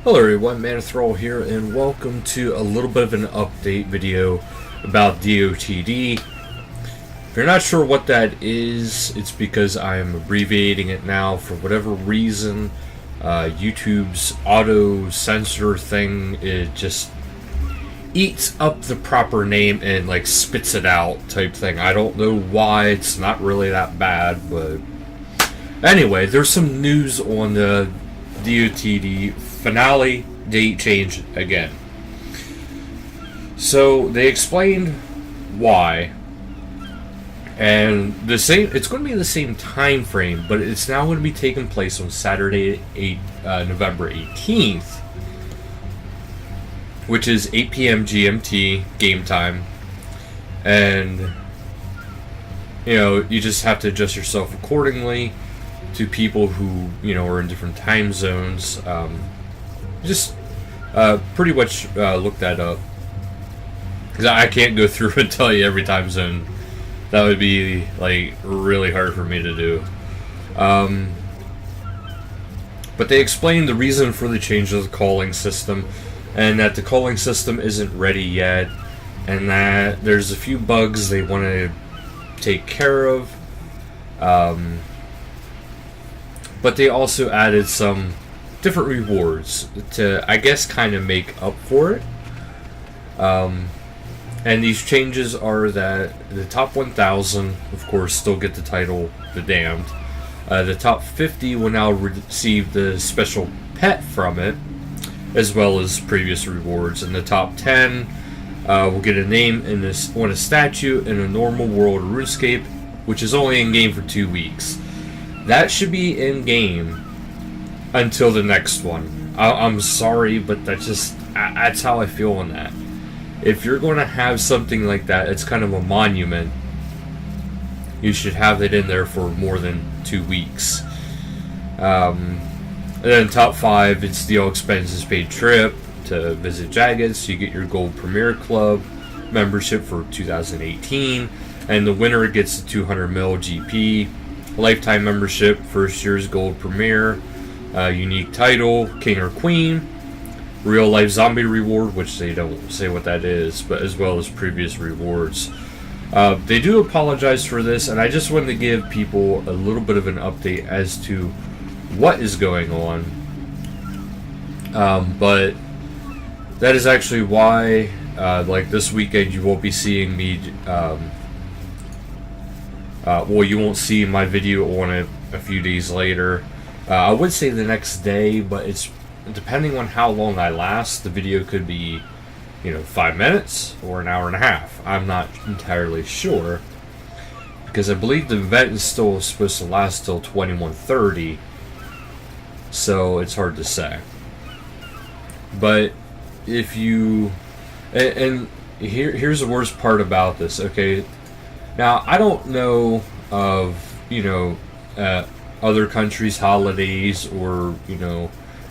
Hello everyone, Manithral here, and welcome to a little bit of an update video about DotD. If you're not sure what that is, it's because I am abbreviating it now for whatever reason. YouTube's auto censor thing, it just eats up the proper name and like spits it out type thing. I don't know why, it's not really that bad, but anyway, there's some news on the DotD finale date change again. So they explained why, and it's going to be the same time frame, but it's now going to be taking place on Saturday, November 18th, which is 8 p.m. GMT game time, and you just have to adjust yourself accordingly to people who are in different time zones. Just pretty much look that up, because I can't go through and tell you every time zone. That would be like really hard for me to do. But they explained the reason for the change of the calling system, and that the calling system isn't ready yet, and that there's a few bugs they want to take care of. But they also added some different rewards to, I guess, kind of make up for it. And these changes are that the top 1,000, of course, still get the title The Damned. The top 50 will now receive the special pet from it, as well as previous rewards. And the top 10 will get a name on a statue in a normal world RuneScape, which is only in game for 2 weeks. That should be in game until the next one. I'm sorry, but that's how I feel on that. If you're going to have something like that, it's kind of a monument. You should have it in there for more than 2 weeks. And then top 5, it's the all expenses paid trip to visit Jagged, so you get your Gold Premier Club membership for 2018, and the winner gets the 200 mil GP. Lifetime membership, first year's Gold Premier, unique title, King or Queen, real life zombie reward, which they don't say what that is, but as well as previous rewards. They do apologize for this, and I just wanted to give people a little bit of an update as to what is going on. But that is actually why, like this weekend, you won't be seeing me. Well, you won't see my video on it a few days later. I would say the next day, but it's depending on how long I last. The video could be, 5 minutes or an hour and a half. I'm not entirely sure, because I believe the event is still supposed to last till 21:30. So it's hard to say. But if you, and here's the worst part about this. Okay. Now, I don't know of, other countries' holidays or,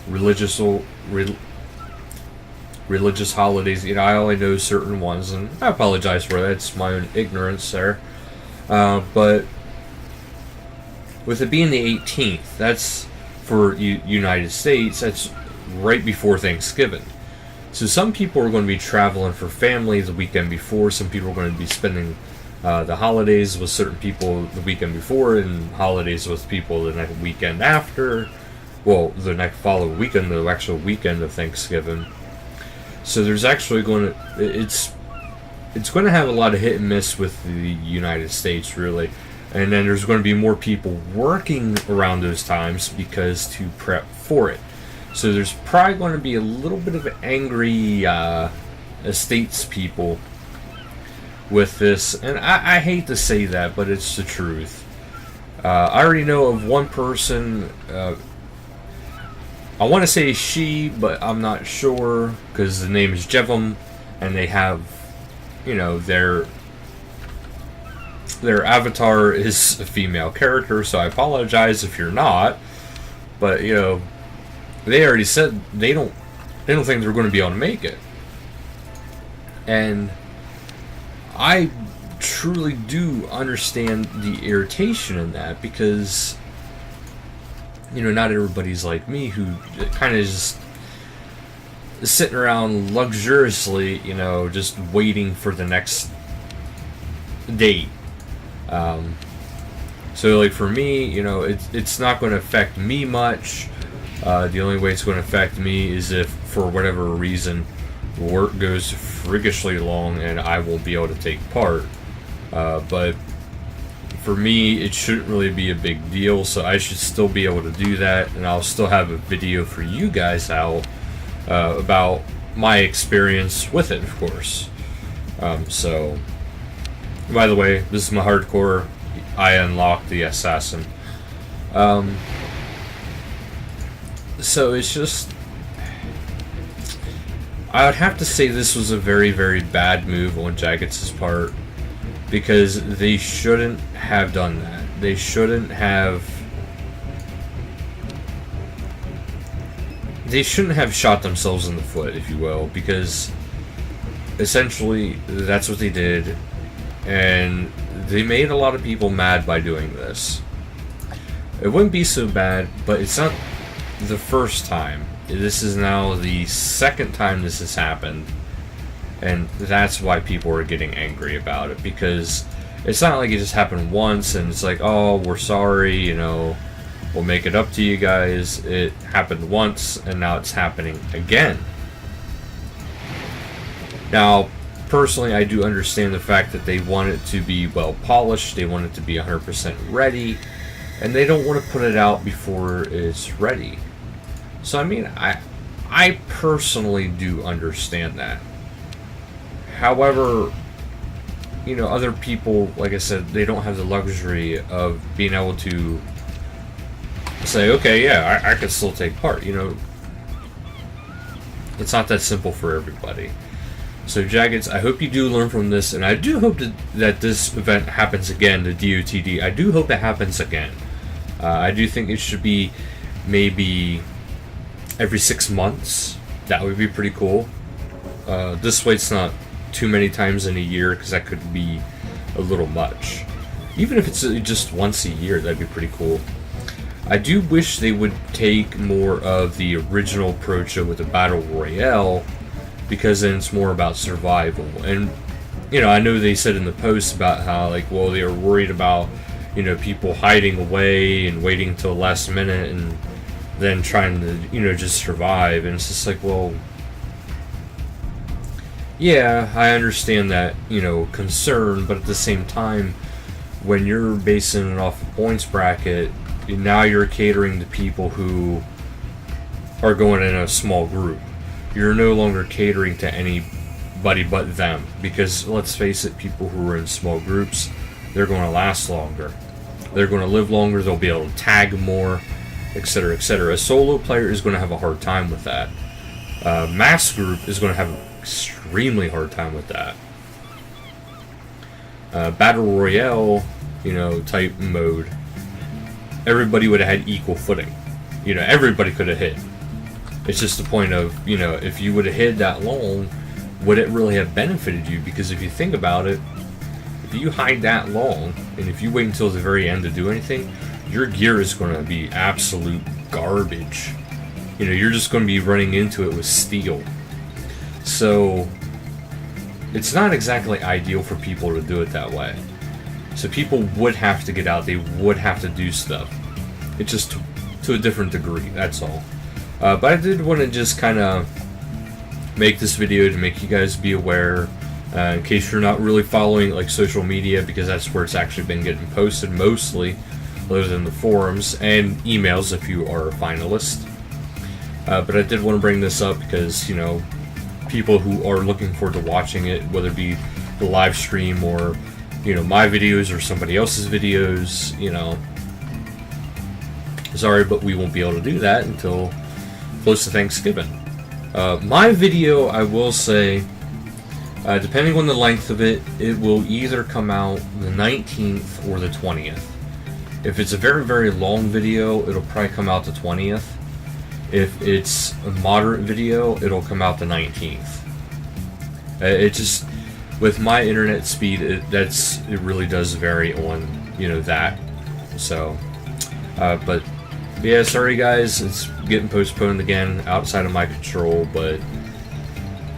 religious holidays. I only know certain ones, and I apologize for that. It's my own ignorance there. But with it being the 18th, that's for United States, that's right before Thanksgiving. So some people are going to be traveling for family the weekend before. Some people are going to be spending the holidays with certain people the weekend before, and holidays with people the next weekend after. Well, the next following weekend, the actual weekend of Thanksgiving. So there's actually going to, it's going to have a lot of hit and miss with the United States, really. And then there's going to be more people working around those times because to prep for it. So there's probably going to be a little bit of angry estates people with this, and I hate to say that, but it's the truth. I already know of one person, I want to say she, but I'm not sure, because the name is Jevum, and they have, their avatar is a female character, so I apologize if you're not, but, they already said they don't think they're going to be able to make it. And I truly do understand the irritation in that, because not everybody's like me, who kind of just sitting around luxuriously, you know, just waiting for the next date. So like for me, you know, it's not going to affect me much. The only way it's going to affect me is if, for whatever reason, work goes freakishly long and I won't be able to take part. But for me, it shouldn't really be a big deal, so I should still be able to do that, and I'll still have a video for you guys out about my experience with it, of course. So, by the way, this is my hardcore. I unlocked the assassin. So it's just, I would have to say this was a very, very bad move on Jagex' part, because they shouldn't have done that. They shouldn't have shot themselves in the foot, if you will, because essentially that's what they did, and they made a lot of people mad by doing this. It wouldn't be so bad, but it's not the first time. This is now the second time this has happened, and that's why people are getting angry about it, because it's not like it just happened once and it's like, oh, we're sorry, you know, we'll make it up to you guys. It happened once and now it's happening again. Now, personally, I do understand the fact that they want it to be well polished, they want it to be 100% ready, and they don't want to put it out before it's ready. So I mean, I personally do understand that. However, you know, other people, like I said, they don't have the luxury of being able to say, okay, yeah, I could still take part. You know, it's not that simple for everybody. So Jagex, I hope you do learn from this, and I do hope that this event happens again, the DOTD. I do hope it happens again. I do think it should be maybe every 6 months. That would be pretty cool. This way it's not too many times in a year, because that could be a little much. Even if it's just once a year, that'd be pretty cool. I do wish they would take more of the original approach with the Battle Royale, because then it's more about survival. And, you know, I know they said in the post about how, like, well, they were worried about, you know, people hiding away and waiting until the last minute and then trying to, you know, just survive. And it's just like, well, yeah, I understand that, you know, concern, but at the same time, when you're basing it off a points bracket, now you're catering to people who are going in a small group. You're no longer catering to anybody but them, because let's face it, people who are in small groups, they're going to last longer. They're going to live longer, they'll be able to tag more, etc., etc. A solo player is going to have a hard time with that. Mass group is going to have an extremely hard time with that. Battle Royale, you know, type mode, everybody would have had equal footing. You know, everybody could have hit. It's just the point of, you know, if you would have hid that long, would it really have benefited you? Because if you think about it, if you hide that long, and if you wait until the very end to do anything, your gear is going to be absolute garbage. You know, you're just going to be running into it with steel. So, it's not exactly ideal for people to do it that way. So people would have to get out, they would have to do stuff. It's just to a different degree, that's all. But I did want to just kind of make this video to make you guys be aware, in case you're not really following like social media, because that's where it's actually been getting posted mostly, other than the forums and emails if you are a finalist. But I did want to bring this up because, you know, people who are looking forward to watching it, whether it be the live stream or, you know, my videos or somebody else's videos, you know, sorry, but we won't be able to do that until close to Thanksgiving. My video, I will say, depending on the length of it, it will either come out the 19th or the 20th. If it's a very, very long video, it'll probably come out the 20th. If it's a moderate video, it'll come out the 19th. It just, with my internet speed, it really does vary on, you know, that. So, but yeah, sorry guys, it's getting postponed again, outside of my control, but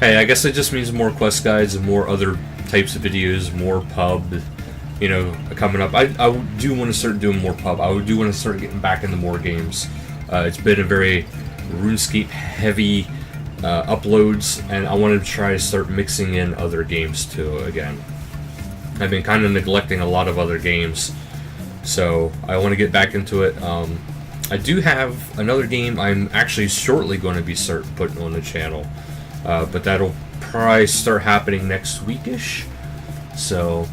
hey, I guess it just means more quest guides and more other types of videos, more pub, you know, coming up. I do want to start doing more pub. I do want to start getting back into more games. It's been a very RuneScape heavy uploads, and I want to try to start mixing in other games too again. I've been kind of neglecting a lot of other games, so I want to get back into it. I do have another game I'm actually shortly going to be putting on the channel, but that'll probably start happening next weekish. So,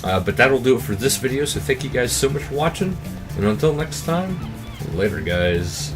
but that'll do it for this video. So thank you guys so much for watching, and until next time, later, guys.